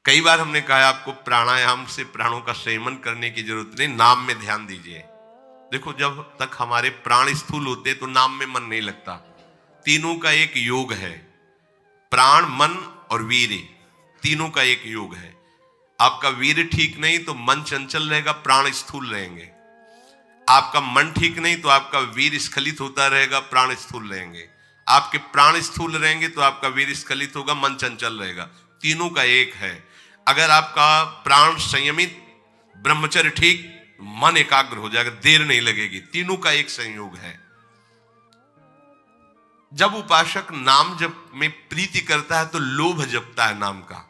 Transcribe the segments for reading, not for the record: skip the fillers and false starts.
कई बार हमने कहा है आपको प्राणायाम से प्राणों का संयमन करने की जरूरत नहीं, नाम में ध्यान दीजिए। देखो जब तक हमारे प्राण स्थूल होते तो नाम में मन नहीं लगता। तीनों का एक योग है, प्राण मन और वीर्य, तीनों का एक योग है। आपका वीर्य ठीक नहीं तो मन चंचल रहेगा, प्राण स्थूल रहेंगे। आपका मन ठीक नहीं तो आपका वीर्य स्खलित होता रहेगा, प्राण स्थूल रहेंगे। आपके प्राण स्थूल रहेंगे तो आपका वीर्य स्खलित होगा, मन चंचल रहेगा। तीनों का एक है। अगर आपका प्राण संयमित, ब्रह्मचर्य ठीक, मन एकाग्र हो जाएगा, देर नहीं लगेगी। तीनों का एक संयोग है। जब उपासक नाम जप में प्रीति करता है तो लोभ जपता है नाम का।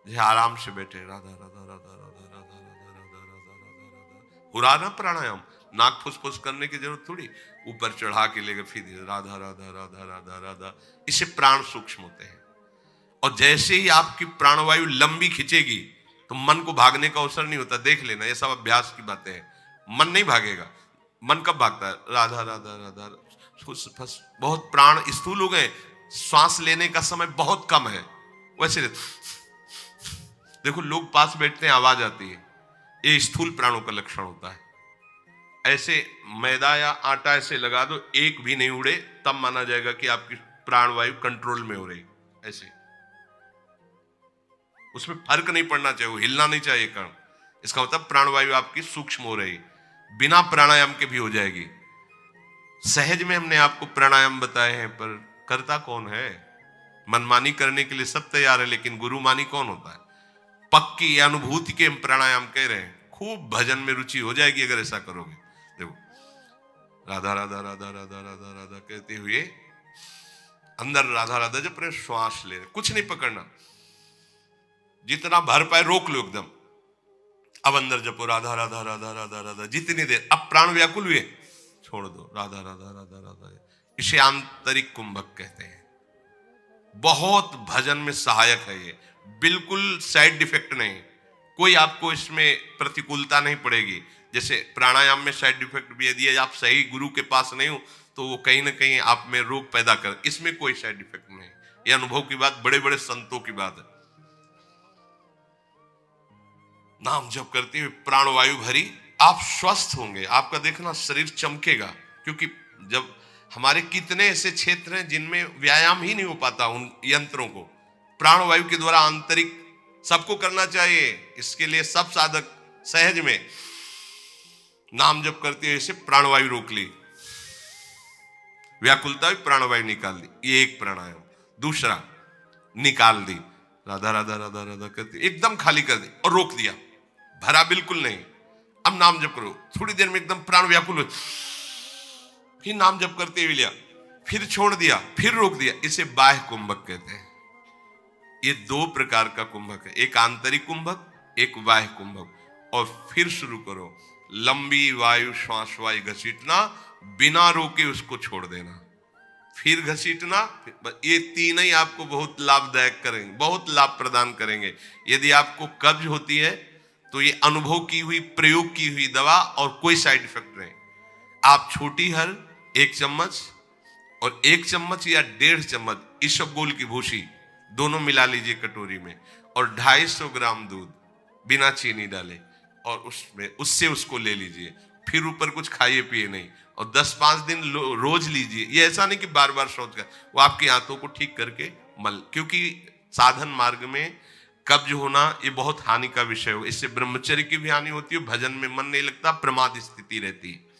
जैसे आराम से बैठे राधा राधा राधा राधा राधा राधा राधा राधा राधा, हो रहा ना प्राणायाम, नाक फुसफुस करने की जरूरत थोड़ी, ऊपर चढ़ा के लेकर फिर राधा राधा राधा राधा राधा। इससे प्राण सूक्ष्म होते हैं। और जैसे ही आपकी प्राणवायु लंबी खिंचेगी तो मन को भागने का अवसर नहीं होता। देख लेना, ये सब अभ्यास की बातें हैं। मन नहीं भागेगा। मन कब भागता है? राधा राधा राधा, बहुत प्राण स्थूल हो गए, श्वास लेने का समय बहुत कम है, वैसे देखो लोग पास बैठते हैं, आवाज आती है, ये स्थूल प्राणों का लक्षण होता है। ऐसे मैदा या आटा ऐसे लगा दो, एक भी नहीं उड़े, तब माना जाएगा कि आपकी प्राणवायु कंट्रोल में हो रही। ऐसे उसमें फर्क नहीं पड़ना चाहिए, हिलना नहीं चाहिए कण। इसका मतलब प्राणवायु आपकी सूक्ष्म हो रही। बिना प्राणायाम के भी हो जाएगी। सहज में हमने आपको प्राणायाम बताए हैं, पर करता कौन है? मनमानी करने के लिए सब तैयार है, लेकिन गुरुमानी कौन होता है? पक्की अनुभूति के हम प्राणायाम कह रहे हैं। खूब भजन में रुचि हो जाएगी अगर ऐसा करोगे। देखो राधा राधा राधा राधा राधा राधा कहते हुए अंदर राधा राधा जब रहे, श्वास ले रहे, कुछ नहीं पकड़ना, जितना भर पाए रोक लो एकदम। अब अंदर जपो राधा राधा राधा राधा राधा जितनी देर। अब प्राण व्याकुल हुए, छोड़ दो, राधा राधा राधा राधा। इसे आंतरिक कुंभक कहते हैं। बहुत भजन में सहायक है ये, बिल्कुल साइड इफेक्ट नहीं, कोई आपको इसमें प्रतिकूलता नहीं पड़ेगी। जैसे प्राणायाम में साइड इफेक्ट भी यदि आप सही गुरु के पास नहीं हो तो वो कहीं ना कहीं आप में रोग पैदा कर, इसमें कोई साइड इफेक्ट नहीं। ये अनुभव की बात, बड़े बड़े संतों की बात है। नाम जप करते हुए प्राणवायु भरी, आप स्वस्थ होंगे। आपका देखना शरीर चमकेगा, क्योंकि जब हमारे कितने ऐसे क्षेत्र हैं जिनमें व्यायाम ही नहीं हो पाता, उन यंत्रों को प्राणवायु के द्वारा आंतरिक सबको करना चाहिए। इसके लिए सब साधक सहज में नाम जप करते हुए से प्राणवायु रोक ली, व्याकुलता भी प्राणवायु निकाल दी। ये एक प्राणायाम। दूसरा, निकाल दी, राधा राधा राधा राधा करते एकदम खाली कर दी और रोक दिया, भरा बिल्कुल नहीं। अब नाम जप करो, थोड़ी देर में एकदम प्राण व्याकुल हो, फिर नाम जप करते हुए लिया, फिर छोड़ दिया, फिर रोक दिया। इसे बाह्य कुंभक कहते हैं। ये दो प्रकार का कुंभक है, एक आंतरिक कुंभक, एक बाह्य कुंभक। और फिर शुरू करो, लंबी वायु श्वास वायु घसीटना, बिना रोके उसको छोड़ देना, फिर घसीटना। ये तीन ही आपको बहुत लाभदायक करेंगे, बहुत लाभ प्रदान करेंगे। यदि आपको कब्ज होती है तो ये अनुभव की हुई, प्रयोग की हुई दवा और कोई साइड इफेक्ट नहीं। आप छोटी हर 1 चम्मच और 1 चम्मच या 1.5 चम्मच इसबगोल की भूसी दोनों मिला लीजिए कटोरी में, और 250 ग्राम दूध बिना चीनी डाले, और उसमें उससे उसको ले लीजिए। फिर ऊपर कुछ खाइए पिए नहीं, और 10-5 दिन रोज लीजिए। ये ऐसा नहीं कि बार बार सोच कर, वो आपकी आंतों को ठीक करके मल, क्योंकि साधन मार्ग में कब्ज होना ये बहुत हानि का विषय हो। इससे ब्रह्मचर्य की भी हानि होती है, भजन में मन नहीं लगता, प्रमाद स्थिति रहती है।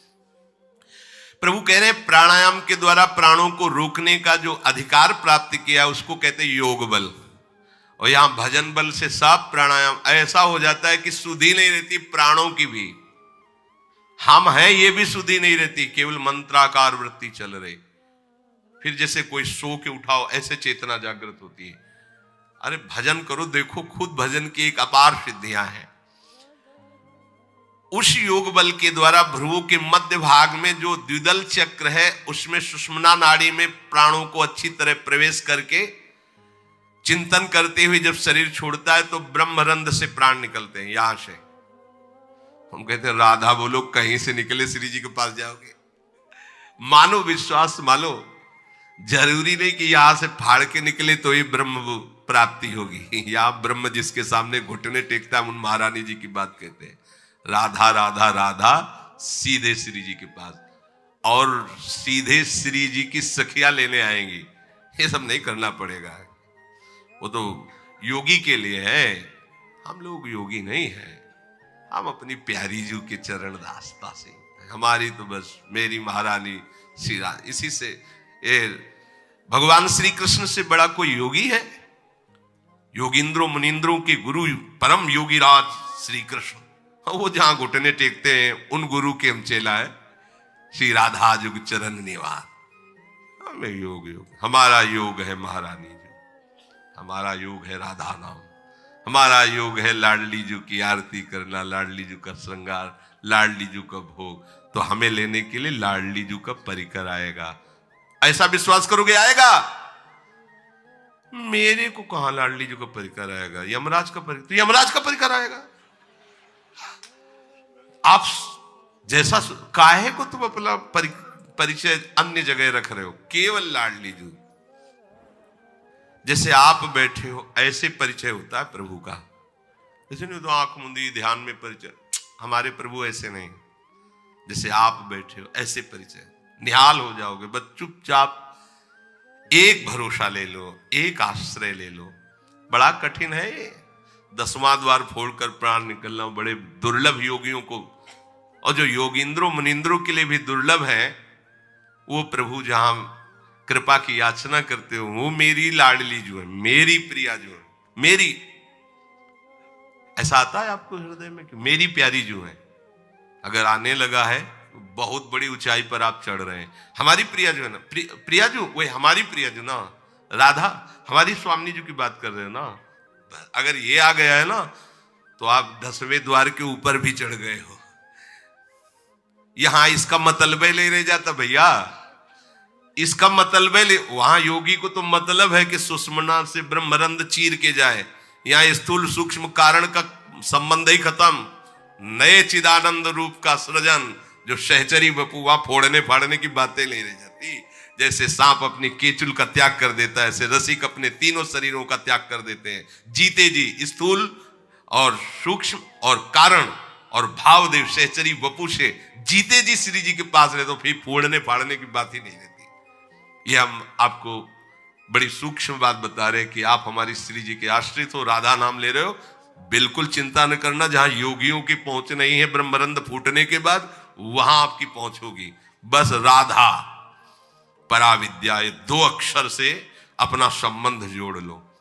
प्रभु कह रहे हैं प्राणायाम के द्वारा प्राणों को रोकने का जो अधिकार प्राप्त किया उसको कहते हैं योग बल। और यहां भजन बल से सब प्राणायाम ऐसा हो जाता है कि सुधि नहीं रहती प्राणों की भी। हम हैं ये भी सुधि नहीं रहती, केवल मंत्राकार वृत्ति चल रही। फिर जैसे कोई सो के उठाओ ऐसे चेतना जागृत होती है। अरे भजन करो, देखो खुद भजन की एक अपार सिद्धियां हैं। उस योग बल के द्वारा भ्रुवों के मध्य भाग में जो द्विदल चक्र है उसमें सुषुम्ना नाड़ी में प्राणों को अच्छी तरह प्रवेश करके चिंतन करते हुए जब शरीर छोड़ता है तो ब्रह्मरंध्र से प्राण निकलते हैं। यहां से हम कहते हैं राधा बोलो, कहीं से निकले श्री जी के पास जाओगे। मानो, विश्वास मानो, जरूरी नहीं कि यहां से फाड़ के निकले तो ये ब्रह्म प्राप्ति होगी। या ब्रह्म जिसके सामने घुटने टेकता है, उन महारानी जी की बात कहते हैं। राधा राधा राधा सीधे श्री जी के पास, और सीधे श्री जी की सखियां लेने आएंगी। ये सब नहीं करना पड़ेगा, वो तो योगी के लिए है। हम लोग योगी नहीं है, हम अपनी प्यारी जी के चरण दास्ता से, हमारी तो बस मेरी महारानी श्री राधा। इसी से ये भगवान श्री कृष्ण से बड़ा कोई योगी है? योगींद्रों मुनींद्रों के गुरु परम योगी राज श्री कृष्ण, वो जहां घुटने टेकते हैं उन गुरु के हम चेला है। श्री राधा जुग चरण निवार। हमें योग हमारा योग है महारानी जी, हमारा योग है राधा नाम, हमारा योग है लाडली जी की आरती करना, लाडली जी का श्रृंगार, लाडली जी का भोग। तो हमें लेने के लिए लाडली जी का परिकर आएगा, ऐसा विश्वास करोगे आएगा? मेरे को कहां लाडली जी का परिकर आएगा? यमराज का परिकर, तो यमराज का परिकर आएगा। आप जैसा काहे को तुम अपना परिचय अन्य जगह रख रहे हो? केवल लाडली जी, जैसे आप बैठे हो ऐसे परिचय होता है प्रभु का। जैसे नहीं तो आंख मुंदी ध्यान में परिचय, हमारे प्रभु ऐसे नहीं। जैसे आप बैठे हो ऐसे परिचय, निहाल हो जाओगे। बस चुपचाप एक भरोसा ले लो, एक आश्रय ले लो। बड़ा कठिन है ये, 10वां द्वार फोड़कर प्राण निकलना बड़े दुर्लभ योगियों को, और जो योगींद्रों मुनींद्रों के लिए भी दुर्लभ है, वो प्रभु जहां कृपा की याचना करते हो, वो मेरी लाडली जो है, मेरी प्रिया जो है, मेरी, ऐसा आता है आपको हृदय में कि मेरी प्यारी जो है? अगर आने लगा है बहुत बड़ी ऊंचाई पर आप चढ़ रहे हैं। हमारी प्रिया जो है ना, प्रिया जो वही हमारी प्रिया जो ना, राधा हमारी स्वामी जी की बात कर रहे हो ना। अगर ये आ गया है ना तो आप 10वें द्वार के ऊपर भी चढ़ गए हो। यहां इसका मतलब ले रह जाता भैया, इसका मतलब ले। वहां योगी को तो मतलब है कि सुषमना से ब्रह्मरंध चीर के जाए। यहां स्थूल सूक्ष्म कारण का संबंध ही खत्म, नए चिदानंद रूप का सृजन। जो सहचरी बपुआ फोड़ने फाड़ने की बातें नहीं रह जाती। जैसे सांप अपनी केचुल का त्याग कर देता है, ऐसे रसिक अपने तीनों शरीरों का त्याग कर देते हैं। जीते जी स्थूल और सूक्ष्म और कारण और भावदेव सहचरी बपू से जीते जी श्री जी के पास रहे, तो फिर फोड़ने फाड़ने की बात ही नहीं रहती। ये हम आपको बड़ी सूक्ष्म बात बता रहे हैं कि आप हमारी श्री जी के आश्रित हो, राधा नाम ले रहे हो, बिल्कुल चिंता न करना। जहां योगियों की पहुंच नहीं है ब्रह्मरंध फूटने के बाद, वहां आपकी पहुंच होगी। बस राधा पराविद्या, ये 2 अक्षर से अपना संबंध जोड़ लो।